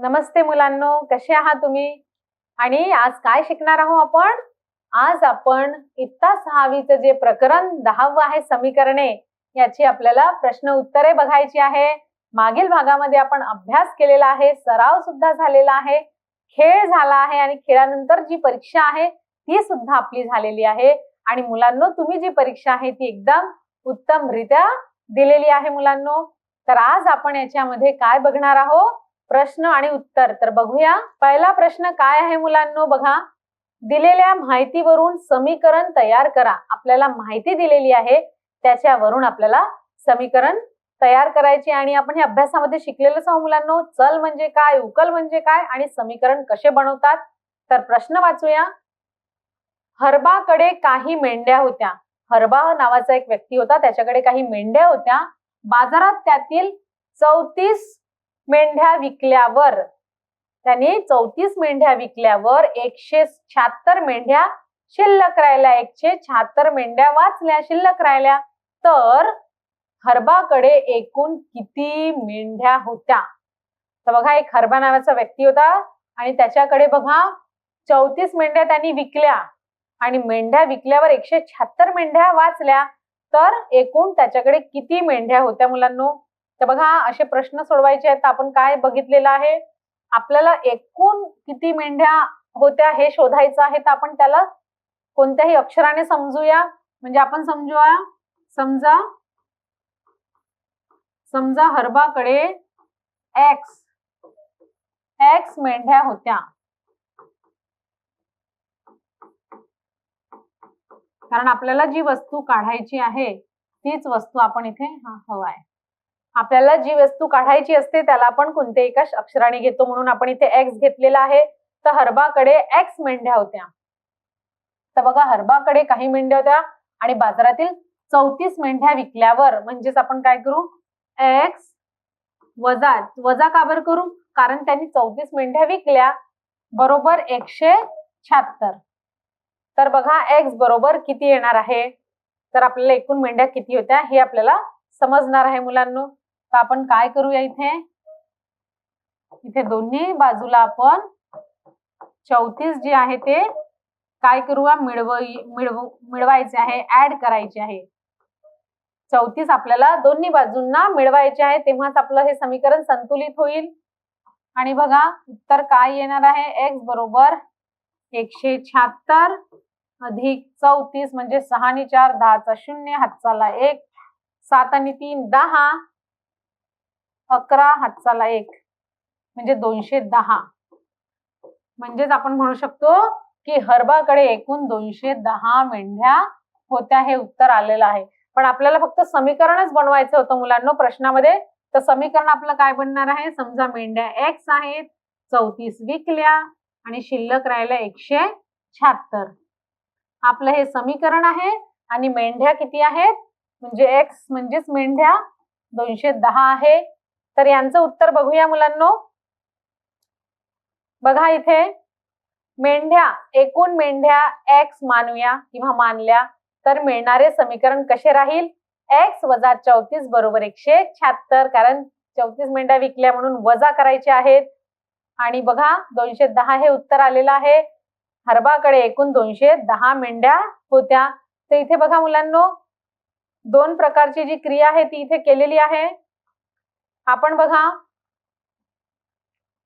नमस्ते मुलांनो, कसे आहात तुम्ही? आणि आज काय शिकणार आहोत आपण? आज आपण इयत्ता 6वीचं जे प्रकरण 10व आहे समीकरणे याची आपल्याला प्रश्न उत्तरे बघायची आहे. मागील भागामध्ये आपण अभ्यास केलेला आहे, सराव सुद्धा झालेला आहे, खेळ झाला आहे आणि खेळानंतर जी परीक्षा आहे ती सुद्धा आपली झालेली आहे. आणि मुलांनो, तुम्ही जी परीक्षा आहे ती एकदम उत्तमरित्या दिलेली आहे मुलांनो. तर आज आपण याच्यामध्ये काय बघणार आहोत? प्रश्न आणि उत्तर. तर बघूया. पहिला प्रश्न काय आहे मुलांनो, बघा. दिलेल्या माहितीवरून समीकरण तयार करा. आपल्याला माहिती दिलेली आहे त्याच्यावरून आपल्याला समीकरण तयार करायचे आणि आपण हे अभ्यासामध्ये शिकलेलंच आहोत मुलांनो. चल म्हणजे काय, उकल म्हणजे काय आणि समीकरण कसे बनवतात. तर प्रश्न वाचूया. हरबाकडे काही मेंढ्या होत्या. हरबा नावाचा एक व्यक्ती होता, त्याच्याकडे काही मेंढ्या होत्या. बाजारात त्यातील 34 मेंढ्या विकल्यावर, त्यांनी 34 मेंढ्या विकल्यावर 176 मेंढ्या शिल्लक राहिल्या. 176 मेंढ्या वाचल्या, शिल्लक राहिल्या. तर हरबाकडे एकूण किती मेंढ्या होत्या? तर बघा, एक हरबा नावाचा व्यक्ती होता आणि त्याच्याकडे बघा 34 मेंढ्या त्यांनी विकल्या आणि मेंढ्या विकल्यावर 176 मेंढ्या वाचल्या. तर एकूण त्याच्याकडे किती मेंढ्या होत्या मुलांनो? तर बघा, असे प्रश्न सोडवायचे आहेत. आपण काय बघितलेलं आहे, आपल्याला एकूण किती मेंढ्या होत्या हे शोधायचं आहे. तर आपण त्याला कोणत्याही अक्षराने समजूया. म्हणजे आपण समजूया, समजा हरबाकडे x मेंढ्या होत्या. कारण आपल्याला जी वस्तू काढायची आहे तीच वस्तू आपण इथे हवाय. आपल्याला जी वस्तू काढायची असते त्याला आपण कोणत्या एका अक्षराने घेतो, म्हणून आपण इथे x घेतलेला आहे. तर हरबाकडे x मेंढ्या होत्या. तर बघा, हरबाकडे काही मेंढ्या होत्या आणि बाजारातील 34 मेंढ्या विकल्यावर, म्हणजेच आपण काय करू, x वजा का बरं करू, कारण त्यांनी 34 मेंढ्या विकल्या बरोबर 176. तर बघा, x बरोबर किती येणार आहे. तर आपल्याला एकूण मेंढ्या किती होत्या हे आपल्याला समजणार आहे मुलांनो. तर आपण काय करूया, इथे दोन्ही बाजूला आपण 34 जे आहे ते काय करूया, मिळवायचे आहे, ऍड करायचे आहे. 34 आपल्याला दोन्ही बाजूंना मिळवायचे आहे, तेव्हाच आपलं हे समीकरण संतुलित होईल. आणि बघा, उत्तर काय येणार आहे, x बरोबर 176 अधिक 34 म्हणजे 6 आणि 4 10चा 0, हातचाला 1, 7 आणि 3 10, 11 हातचाला 1 म्हणजे 210. म्हणजेच आपण म्हणू शकतो की हरबाकडे एकूण 210 मेंढ्या होत्या. हे उत्तर आलेलं आहे. पण आपल्याला फक्त समीकरणच बनवायचं होतं मुलांनो प्रश्नामध्ये. तर समीकरण आपलं काय बनणार आहे, समजा मेंढ्या x आहेत, 34 विकल्या आणि शिल्लक राहिल्या 176. आपलं हे समीकरण आहे आणि मेंढ्या किती आहेत, म्हणजे x म्हणजेच मेंढ्या 210 आहे. तर यांचं उत्तर बघूया मुलांनो. बघा, इथे मेंढ्या, एकूण मेंढ्या x मानूया किंवा मानल्या तर मिळणारे समीकरण कसे राहील, x वजा 34 बरोबर 176. कारण 34 मेंढ्या विकल्या म्हणून वजा करायचे आहेत. आणि बघा, 210 हे उत्तर आलेलं आहे. हरबाकडे एकूण 210 मेंढ्या होत्या. तर इथे बघा मुलांनो, दोन प्रकारची जी क्रिया आहे ती इथे केलेली आहे. आपण बघा,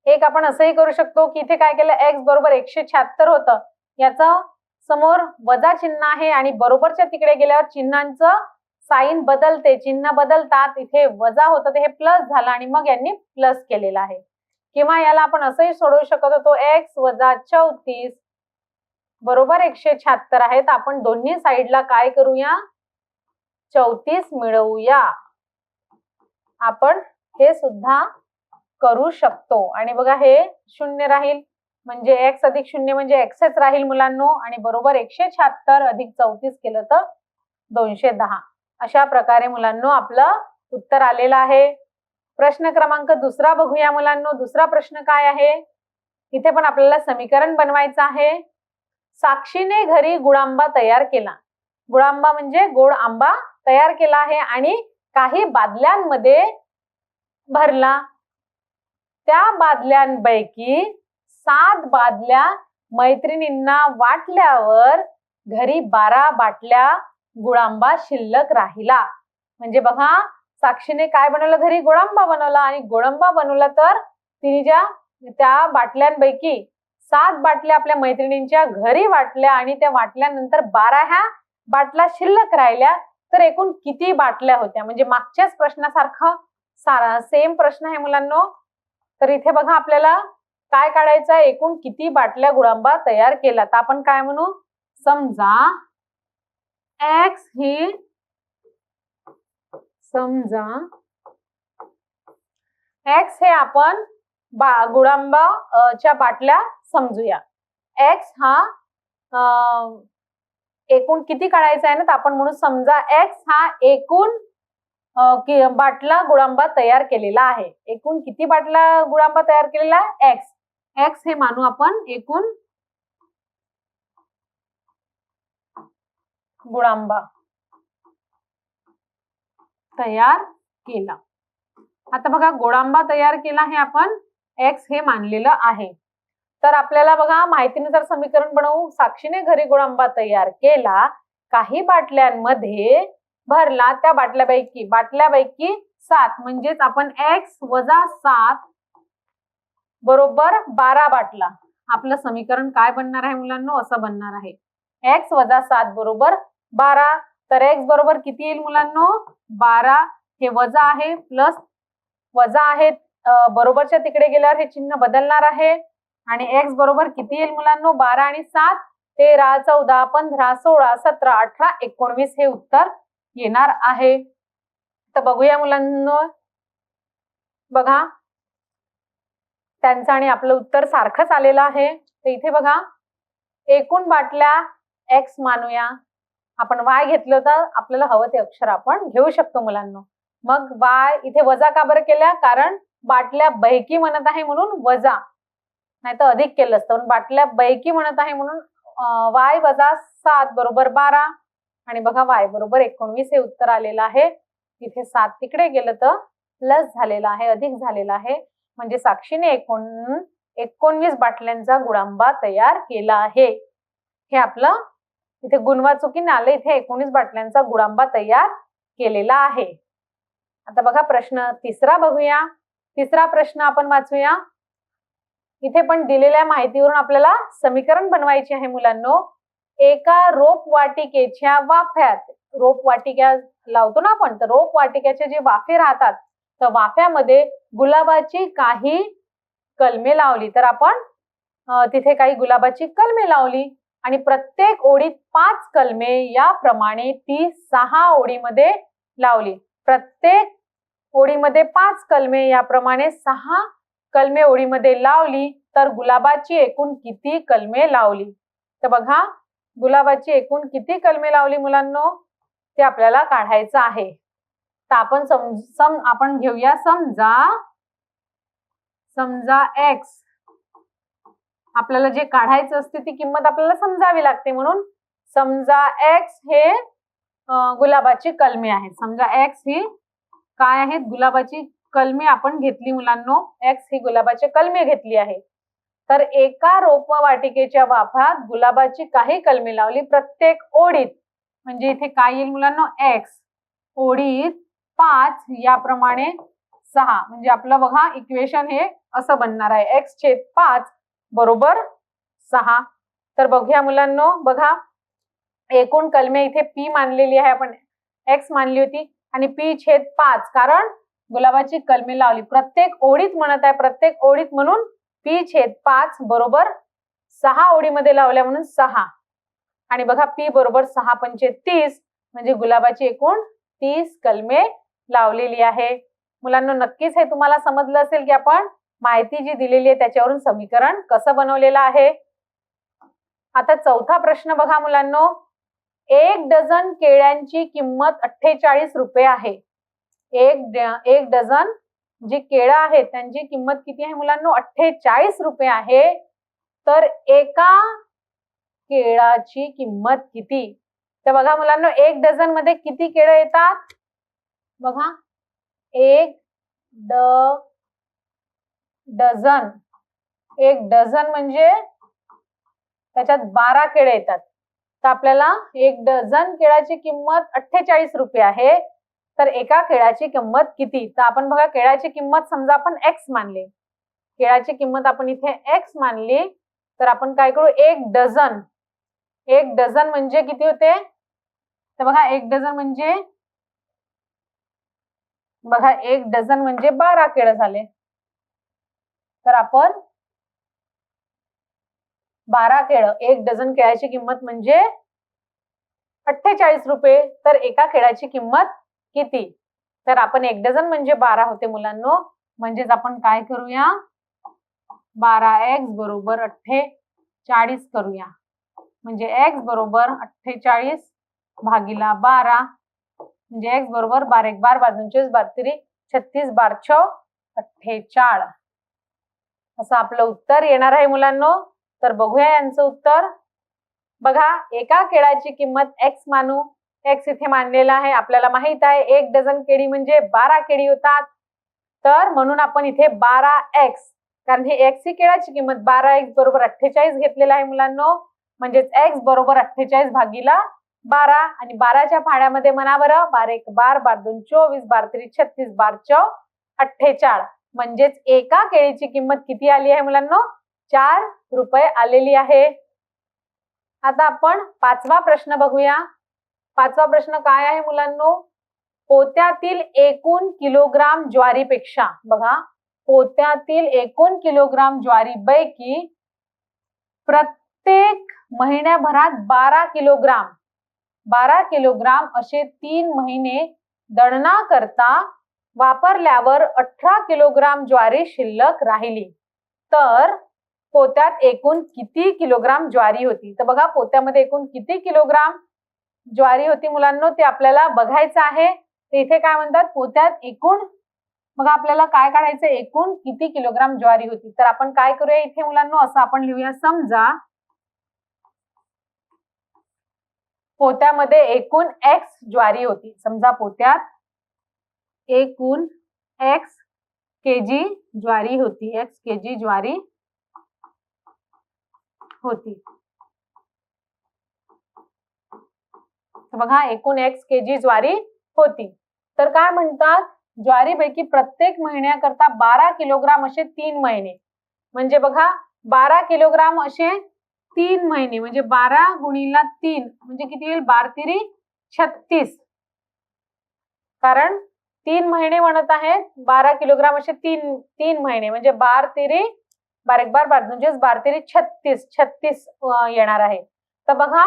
एक आपण असंही करू शकतो की इथे काय केलं, x बरोबर 176 होतं, याचा समोर वजा चिन्ह आहे आणि बरोबरच्या तिकडे गेल्यावर चिन्हांचं साइन बदलते, चिन्ह बदलतात. इथे वजा होतं ते हे प्लस झालं आणि मग यांनी प्लस केलेलं आहे. किंवा याला आपण असंही सोडवू शकत होतो, x वजा 34 बरोबर 176 आहे. तर आपण दोन्ही साइडला काय करूया, 34 मिळवूया. आपण हे सुद्धा करू शकतो. आणि बघा, हे 0 राहील म्हणजे x अधिक 0 म्हणजे xच राहील मुलांनो. आणि बरोबर 176 अधिक 34 केलं तर 210. अशा प्रकारे मुलांनो आपलं उत्तर आलेलं आहे. प्रश्न क्रमांक दुसरा बघूया मुलांनो. दुसरा प्रश्न काय आहे, इथे पण आपल्याला समीकरण बनवायचं आहे. साक्षीने घरी गुळांबा तयार केला. गुळांबा म्हणजे गोड आंबा तयार केला आहे आणि काही बादल्यांमध्ये भरला. त्या बादल्यांपैकी 7 बादल्या मैत्रिणींना वाटल्यावर घरी 12 बाटल्या गुळांबा शिल्लक राहिला. म्हणजे बघा, साक्षीने काय बनवलं, घरी गोळांबा बनवला, आणि गोळांबा बनवला तर तिने त्या बाटल्यांपैकी 7 बाटल्या आपल्या मैत्रिणींच्या घरी वाटल्या आणि त्या वाटल्यानंतर 12 ह्या बाटल्या शिल्लक राहिल्या. तर एकूण किती बाटल्या होत्या? म्हणजे मागच्याच प्रश्नासारखा सेम प्रश्न आहे मुलांनो. तर इथे बघा, आपल्याला काय काढायचं आहे, एकूण किती बाटल्या गुळांबा तयार केला. तर आपण काय म्हणू, समजा एक्स हे आपण गुळांबाच्या बाटल्या समजूया. एक्स हा एकूण किती काढायचा आहे ना, तर आपण म्हणू समजा एक्स हा एकूण बाटला गुळांबा तयार केलेला आहे. एकूण किती बाटला गुळांबा तयार केलेला आहे, एक्स हे मानू आपण एकूण गुळांबा तयार केला. आता बघा, गोळांबा तयार केला हे आपण एक्स हे मानलेलं आहे. तर आपल्याला बघा, माहितीनुसार समीकरण बनवू. साक्षीने घरी गोळांबा तयार केला, काही बाटल्यांमध्ये भरला, त्या बाटल्यापैकी 7 म्हणजेच आपण एक्स वजा 7 बरोबर 12 बाटला. आपलं समीकरण काय बनणार आहे मुलांनो, असं बनणार आहे, एक्स वजा 7 बरोबर 12. तर एक्स बरोबर किती येईल मुलांनो, 12. हे वजा आहे प्लस वजा आहे, बरोबरच्या तिकडे गेल्यावर हे चिन्ह बदलणार आहे. आणि एक्स बरोबर किती येईल मुलांनो, 12 आणि 7 13 14 15 16 17 18 19 हे उत्तर येणार आहे. तर बघूया मुलांनो, बघा त्यांचं आणि आपलं उत्तर सारखंच आलेलं आहे. तर इथे बघा, एकूण बाटल्या एक्स मानूया. आपण वाय घेतलं तर आपल्याला हवं ते अक्षर आपण घेऊ शकतो मुलांनो. मग वाय इथे वजा का बरं केल्या, कारण बाटल्या बैकी म्हणत आहे म्हणून वजा, नाही तर अधिक केलं असतं. पण बाटल्या बैकी म्हणत आहे म्हणून वाय वजा 7 बरोबर 12. आणि बघा, वाय बरोबर 19 हे उत्तर आलेलं आहे. इथे 7 तिकडे गेलं तर प्लस झालेला आहे, अधिक झालेला आहे. म्हणजे साक्षीने 19 बाटल्यांचा गुळांबा तयार केला आहे. हे आपलं इथे गुणवाचुकीने आलं, इथे 19 बाटल्यांचा गुळांबा तयार केलेला आहे. आता बघा, प्रश्न तिसरा बघूया. तिसरा प्रश्न आपण वाचूया. इथे पण दिलेल्या माहितीवरून आपल्याला समीकरण बनवायचे आहे मुलांनो. एका रोपवाटिकेच्या वाफ्यात, रोपवाटिका लावतो ना आपण, तर रोपवाटिकेचे जे वाफे राहतात, तर वाफ्यामध्ये गुलाबाची काही कलमे लावली. तर आपण तिथे काही गुलाबाची कलमे लावली आणि प्रत्येक ओळीत 5 कलमे याप्रमाणे ती 6 ओळीमध्ये लावली. प्रत्येक ओळीमध्ये 5 कलमे याप्रमाणे 6 कलमे ओळीमध्ये लावली, तर गुलाबाची एकूण किती कलमे लावली. तर बघा, गुलाबाची एकूण किती कलमे लावली मुलांनो, ते आपल्याला काढायचं आहे. तर आपण आपण घेऊया, समजा एक्स, आपल्याला जे काढायचं असते ती किंमत आपल्याला समजावी लागते, म्हणून समजा एक्स हे गुलाबाची कलमे आहेत. समजा एक्स ही काय आहेत, गुलाबाची कलमे आपण घेतली मुलांनो. एक्स ही गुलाबाची कलमे घेतली आहे. तर एका रोपवाटिकेच्या वाफ्यात गुलाबाची काही कलमे लावली प्रत्येक ओळीत, म्हणजे इथे काय येईल मुलांनो, एक्स ओळीत 5 याप्रमाणे 6, म्हणजे आपलं बघा इक्वेशन हे असं बनणार आहे, एक्स छेद 5 बरोबर 6. तर बघूया मुलांनो, बघा एकूण कलमे इथे पी मानलेली आहे, आपण एक्स मानली होती, आणि पी छेद 5 कारण गुलाबाची कलमे लावली प्रत्येक ओळीत म्हणत आहे, प्रत्येक ओळीत म्हणून पी छेद 5 बरोबर 6 ओळीमध्ये लावल्या म्हणून 6. आणि बघा, पी बरोबर 6 पंचे 30, म्हणजे गुलाबाची एकूण 30 कलमे लावलेली आहे. मुलांना नक्कीच हे तुम्हाला समजलं असेल की आपण माहिती जी दिलेली आहे त्याच्यावरून समीकरण कसं बनवलेलं आहे. आता चौथा प्रश्न बघा मुलांनो, 1 डझन केळ्यांची किंमत 48 रुपये आहे. एक डझन जी केळं आहेत त्यांची किंमत किती आहे मुलांनो, 48 रुपये आहे. तर एका केळाची किंमत किती. तर बघा मुलांनो, 1 डझन मध्ये किती केळं येतात, बघा 1 डझन, एक डझन म्हणजे त्याच्यात 12 केळे येतात. तर आपल्याला एक डझन केळाची किंमत 48 रुपये आहे. तर एका केळाची किंमत किती? तर आपण बघा, केळाची किंमत समजा आपण x मानली, केळाची किंमत आपण इथे x मानली, तर आपण काय करू, एक डझन, एक डझन म्हणजे किती होते? तर बघा, एक डझन म्हणजे बघा, एक डझन म्हणजे 12 केळं झाले. तर आपण 12 केळं, एक डझन केळाची किंमत म्हणजे 48 रुपये. तर एका केळाची किंमत किती? तर आपण एक डझन म्हणजे 12 होते मुलांनो. म्हणजेच आपण काय करूया, 12x बरोबर 48 करूया. म्हणजे x बरोबर 48 भागिला 12, म्हणजे x बरोबर 12 1 12 12 24 12 3 36 12 6 48. असं आपलं उत्तर येणार आहे मुलांनो. तर बघूया यांचं उत्तर. बघा, एका केळाची किंमत x मानू, x इथे मानलेला आहे. आपल्याला माहित आहे एक डझन केळी म्हणजे 12 केळी होतात. तर म्हणून आपण इथे 12x, कारण हे x ही केळाची किंमत 12x बरोबर 48 घेतलेला आहे मुलांनो. म्हणजेच x बरोबर 48 भागिला 12, आणि 12च्या पाड्यामध्ये म्हणा बरं, 12 1 12 12 2 24 12 3 36 12 4 48. म्हणजेच एका केळीची किंमत किती आली आहे मुलांनो? 4 रुपये आलेली आहे. आता आपण पाचवा प्रश्न बघूया. पाचवा प्रश्न काय आहे मुलांनो? पोत्यातील एकूण किलोग्राम ज्वारीपेक्षा, बघा, पोत्यातील एकूण किलोग्राम ज्वारीपैकी प्रत्येक महिन्याभरात 12 किलोग्राम असे 3 महिने दळणा करता वापरल्यावर 18 किलोग्राम ज्वारी शिल्लक राहिली, तर पोत्यात एकूण किती किलोग्राम ज्वारी होती? तर बघा, पोत्यामध्ये एकूण किती किलोग्राम ज्वारी होती मुलांनो, ते आपल्याला बघायचं आहे. तर इथे काय म्हणतात, पोत्यात एकूण, मग आपल्याला काय काढायचं, एकूण किती किलोग्राम ज्वारी होती. तर आपण काय करूया इथे मुलांनो, असं आपण लिहूया. समजा पोत्यामध्ये एकूण x ज्वारी होती. समजा पोत्यात एकूण x केजी ज्वारी होती, x केजी ज्वारी होती. तर बघा, एकूण x केजी ज्वारी होती. तर काय म्हणतात, ज्वारीपैकी प्रत्येक महिन्याकरता 12 किलोग्राम असे 3 महिने, म्हणजे बघा 12 किलोग्राम असे 3 महिने, म्हणजे 12 गुणिला 3 म्हणजे किती येईल, 12 3 36. कारण 3 महिने म्हणत आहेत, 12 किलोग्राम असे 3 महिने, म्हणजे 12 3 12 1 12 12 म्हणजे 12 3 36 येणार आहे. तर बघा,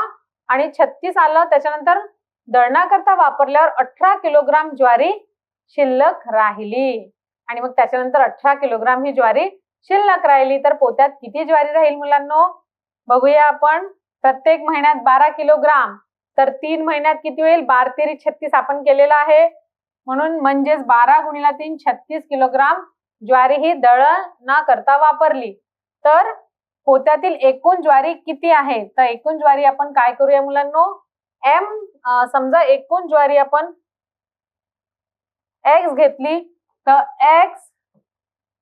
आणि 36 आलं, त्याच्यानंतर दळणाकरता वापरल्यावर 18 किलोग्राम ज्वारी शिल्लक राहिली, आणि मग त्याच्यानंतर 18 किलोग्राम ही ज्वारी शिल्लक राहिली. तर पोत्यात किती ज्वारी राहील मुलांनो? बघूया आपण. प्रत्येक महिन्यात 12 किलोग्राम, तर 3 महिन्यात किती होईल, 12 3 36 आपण केलेला आहे, म्हणून म्हणजेच 12 गुणिला 3 36 किलोग्राम ज्वारी ही दळण न करता वापरली. तर पोत्यातील एकूण ज्वारी किती आहे? तर एकूण ज्वारी आपण काय करूया मुलांनो, समजा एकूण ज्वारी आपण x घेतली, तर x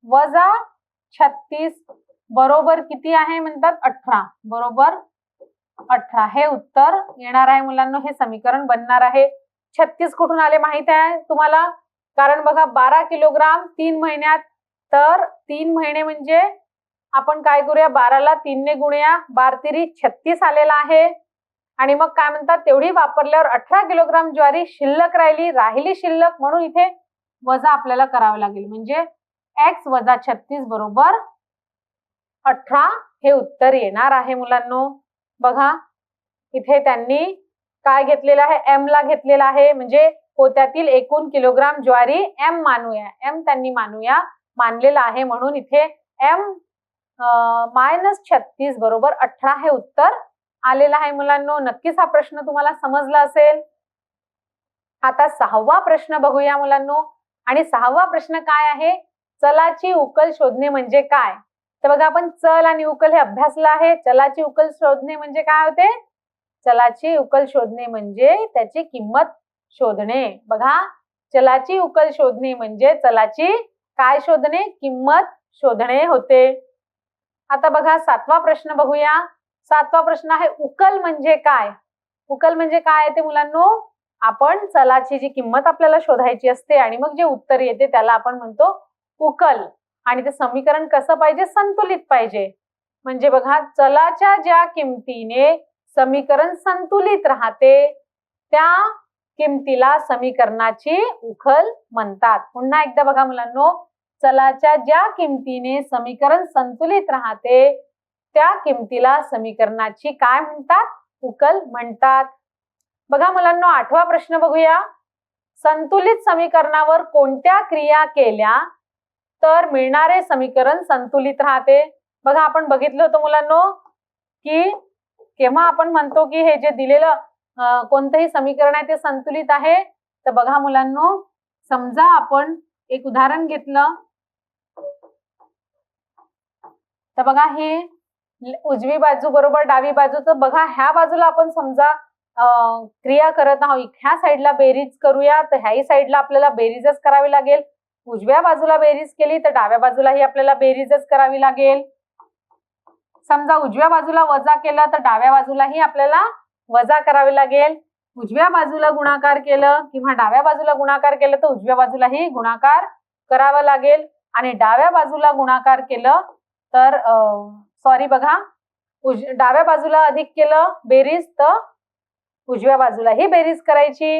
वजा 36 बरोबर किती आहे म्हणतात, 18 बरोबर 18. हे उत्तर येणार आहे मुलांनो, हे समीकरण बनणार आहे. 36 कुठून आले माहित आहे तुम्हाला? कारण बघा, 12 किलोग्राम 3 महिन्यात, तर 3 महिने म्हणजे आपण काय करूया, 12 ला 3 ने गुणूया, 12 3 36 आलेला आहे, आणि मग काय म्हणतात, तेवढी वापरल्यावर 18 किलोग्राम ज्वारी शिल्लक राहिली शिल्लक, म्हणून इथे वजा आपल्याला करावं लागेल, म्हणजे x वजा 36 बरोबर 18 हे उत्तर येणार आहे मुलांनो. बघा, इथे त्यांनी काय घेतलेलं आहे, m ला घेतलेला आहे, म्हणजे पोत्यातील एकूण किलोग्राम ज्वारी m मानूया, m त्यांनी मानलेला आहे, म्हणून इथे m -36 बरोबर 18 हे उत्तर आलेलं आहे मुलांनो. नक्कीच हा प्रश्न तुम्हाला समजला असेल. आता 6वा प्रश्न बघूया मुलांनो, आणि 6वा प्रश्न काय आहे, चलाची उकल शोधणे म्हणजे काय? तर बघा, आपण चल आणि उकल हे अभ्यासलं आहे. चलाची उकल शोधणे म्हणजे काय होते? चलाची उकल शोधणे म्हणजे त्याची किंमत शोधणे. बघा, चलाची उकल शोधणे म्हणजे चलाची काय शोधणे, किंमत शोधणे होते. आता बघा 7वा प्रश्न बघूया. 7वा प्रश्न आहे उकल म्हणजे काय? उकल म्हणजे काय आहे ते मुलांनो? आपण चलाची जी किंमत आपल्याला शोधायची असते आणि मग जे उत्तर येते त्याला आपण म्हणतो उकल. आणि ते समीकरण कसं पाहिजे? संतुलित पाहिजे. म्हणजे बघा चलाच्या ज्या किमतीने समीकरण संतुलित राहते त्या किमतीला समीकरणाची उकल म्हणतात. पुन्हा एकदा बघा मुलांनो, चलाच्या ज्या किमतीने समीकरण संतुलित राहते त्या किमतीला समीकरणाची काय म्हणतात? उकल म्हणतात. बघा मुलांनो 8वा प्रश्न बघूया. संतुलित समीकरणावर कोणत्या क्रिया केल्या तर मिळणारे समीकरण संतुलित राहते? बघा आपण बघितलं होतं मुलांनो की केव्हा आपण म्हणतो की हे जे दिलेलं कोणतंही समीकरण आहे ते संतुलित आहे. तर बघा मुलांनो, समजा आपण एक उदाहरण घेतलं तर बघा हे उजवी बाजू बरोबर डावी बाजू. तर बघा ह्या बाजूला आपण समजा क्रिया करत आहोत, ह्या साईडला बेरीज करूया तर ह्याही साईडला आपल्याला बेरीजच करावी लागेल. उजव्या बाजूला बेरीज केली तर डाव्या बाजूलाही आपल्याला बेरीजच करावी लागेल. समजा उजव्या बाजूला वजा केलं तर डाव्या बाजूलाही आपल्याला वजा करावे लागेल. उजव्या बाजूला गुणाकार केलं किंवा डाव्या बाजूला गुणाकार केलं तर उजव्या बाजूलाही गुणाकार करावा लागेल. आणि डाव्या बाजूला गुणाकार केलं तर बघा डाव्या बाजूला अधिक केलं बेरीज तर उजव्या बाजूलाही बेरीज करायची.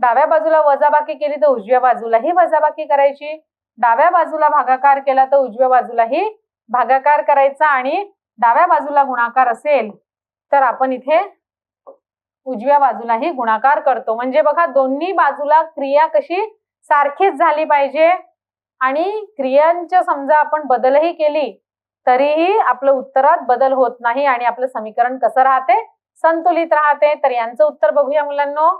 डाव्या बाजूला वजाबाकी केली तर उजव्या बाजूलाही वजाबाकी करायची. डाव्या बाजूला भागाकार केला तर उजव्या बाजूलाही भागाकार करायचा. आणि डाव्या बाजूला गुणाकार असेल तर आपण इथे उजव्या बाजूलाही गुणाकार करतो. म्हणजे बघा दोन्ही बाजूला क्रिया कशी सारखीच झाली पाहिजे. आणि क्रियांच्या समजा आपण बदलही केली तरीही आपलं उत्तरात बदल होत नाही आणि आपलं समीकरण कसं राहते? संतुलित राहते. तर यांचं उत्तर बघूया मुलांनो.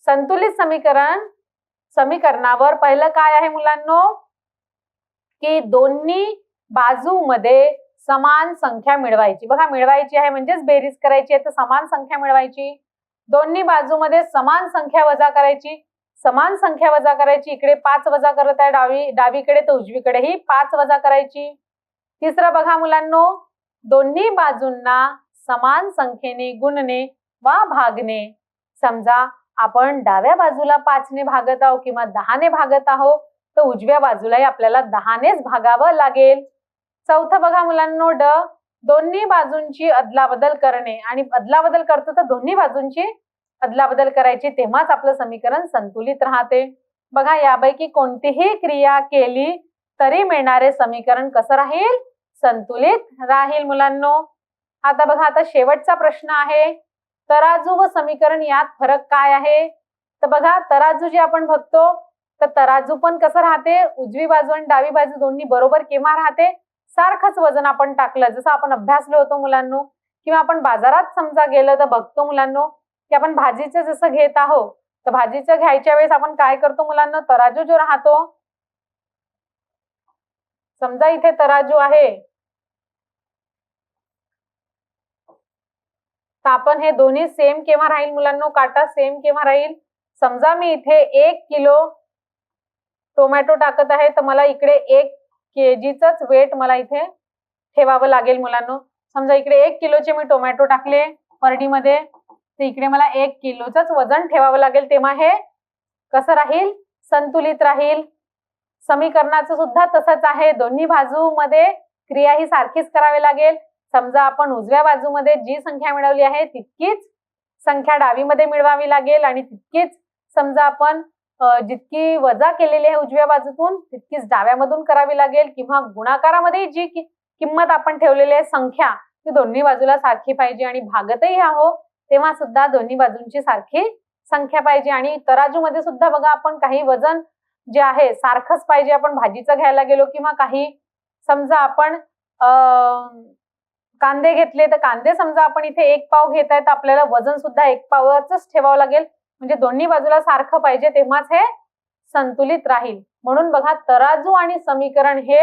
संतुलित समीकरणावर पहिलं काय आहे मुलांनो की दोन्ही बाजूमध्ये समान संख्या मिळवायची. बघा मिळवायची आहे म्हणजेच बेरीज करायची आहे तर समान संख्या मिळवायची. दोन्ही बाजूमध्ये समान संख्या वजा करायची. समान संख्या वजा करायची. इकडे 5 वजा करत आहे डावीकडे तर उजवीकडेही 5 वजा करायची. तिसरं बघा मुलांनो, दोन्ही बाजूंना समान संख्येने गुणणे वा भागणे. समजा आपण डाव्या बाजूला 5 ने भागत आहोत किंवा 10 ने भागत आहोत तर उजव्या बाजूलाही आपल्याला 10 नेच भागावं लागेल. चौथं बघा मुलांनो ड, दोन्ही बाजूंची अदलाबदल करणे. आणि अदलाबदल करतो तर दोन्ही बाजूंची अदलाबदल करायची तेव्हाच आपलं समीकरण संतुलित राहते. बघा यापैकी कोणतीही क्रिया केली तरी मिळणारे समीकरण कसं राहील? संतुलित राहील मुलांनो. आता बघा आता शेवटचा प्रश्न आहे तराजू व समीकरण यात फरक काय आहे? तर बघा तराजू जे आपण बघतो तर तराजू पण कसं राहते? उजवी बाजू आणि डावी बाजू दोन्ही बरोबर केव्हा राहते? सारखंच वजन आपण टाकलं जसं आपण अभ्यासलो होतो मुलांनो. किंवा आपण बाजारात समजा गेलं तर बघतो मुलांनो की आपण भाजीचं जसं घेत आहोत तर भाजीचं घ्यायच्या वेळेस आपण काय करतो मुलांनो? तराजू जो राहतो, समजा इथे तराजू आहे तर आपण हे दोन्ही सेम केव्हा राहील मुलांनो? काटा सेम केव्हा राहील? समजा मी इथे 1 किलो टोमॅटो टाकत आहे तर मला इकडे 1 kgच वेट मला इथे ठेवावं लागेल मुलांनो. समजा इकडे 1 किलोचे मी टोमॅटो टाकले परडीमध्ये तर इकडे मला 1 किलोचंच वजन ठेवावं लागेल. तेव्हा हे कसं राहील? संतुलित राहील. समीकरणाचं सुद्धा तसंच आहे. दोन्ही बाजूमध्ये क्रिया ही सारखीच करावी लागेल. समजा आपण उजव्या बाजूमध्ये जी संख्या मिळवली आहे तितकीच संख्या डावीमध्ये मिळवावी लागेल आणि तितकीच समजा आपण जितकी वजा केलेली आहे उजव्या बाजूतून तितकीच डाव्यामधून करावी लागेल. किंवा गुणाकारामध्ये जी किंमत आपण ठेवलेली आहे संख्या ती दोन्ही बाजूला सारखी पाहिजे. आणि भागतही आहोत तेव्हा सुद्धा दोन्ही बाजूंची सारखी संख्या पाहिजे. आणि तराजूमध्ये सुद्धा बघा आपण काही वजन जे आहे सारखंच पाहिजे. आपण भाजीचं घ्यायला गेलो किंवा काही समजा आपण कांदे घेतले तर कांदे समजा आपण इथे 1 पाव घेत आहे तर आपल्याला वजन सुद्धा 1 पावच ठेवावं लागेल. म्हणजे दोन्ही बाजूला सारखं पाहिजे तेव्हाच हे संतुलित राहील. म्हणून बघा तराजू आणि समीकरण हे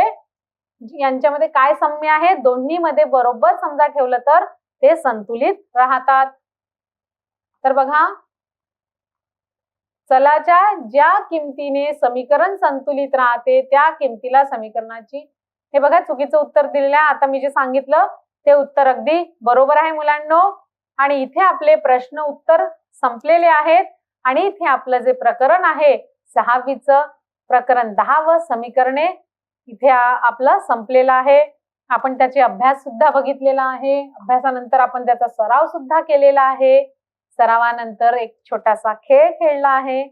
यांच्यामध्ये काय साम्य आहे? दोन्ही मध्ये बरोबर समजा ठेवलं तर ते संतुलित राहतात. तर बघा चलाच्या ज्या किमतीने समीकरण संतुलित राहते त्या किमतीला समीकरणाची, हे बघा चुकीचं उत्तर दिलेलं आहे. आता मी जे सांगितलं ते उत्तर अगदी बरोबर आहे मुलांनो. आणि इथे आपले प्रश्न उत्तर संपलेले आहेत. आणि इथे आपलं जे प्रकरण आहे 6वीचं प्रकरण 10 समीकरणे इथे आपलं संपलेलं आहे. आपण त्याचे अभ्यास सुद्धा बघितलेला आहे. अभ्यासानंतर आपण त्याचा सराव सुद्धा केलेला आहे. सरावानंतर एक छोटासा खेळ खेळला आहे.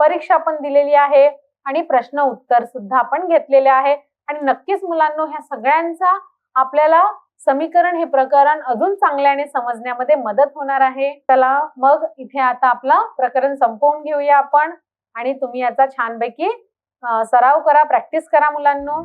परीक्षा पण दिलेली आहे आणि प्रश्न उत्तर सुद्धा आपण घेतलेले आहे. आणि नक्कीच मुलांनो ह्या सगळ्यांचा आपल्याला समीकरण हे प्रकरण अजून चांगल्याने समजण्यामध्ये मदत होणार आहे. चला मग इथे आता आपला प्रकरण संपवून घेऊया आपण. आणि तुम्ही याचा छानपैकी सराव करा, प्रॅक्टिस करा मुलांनो.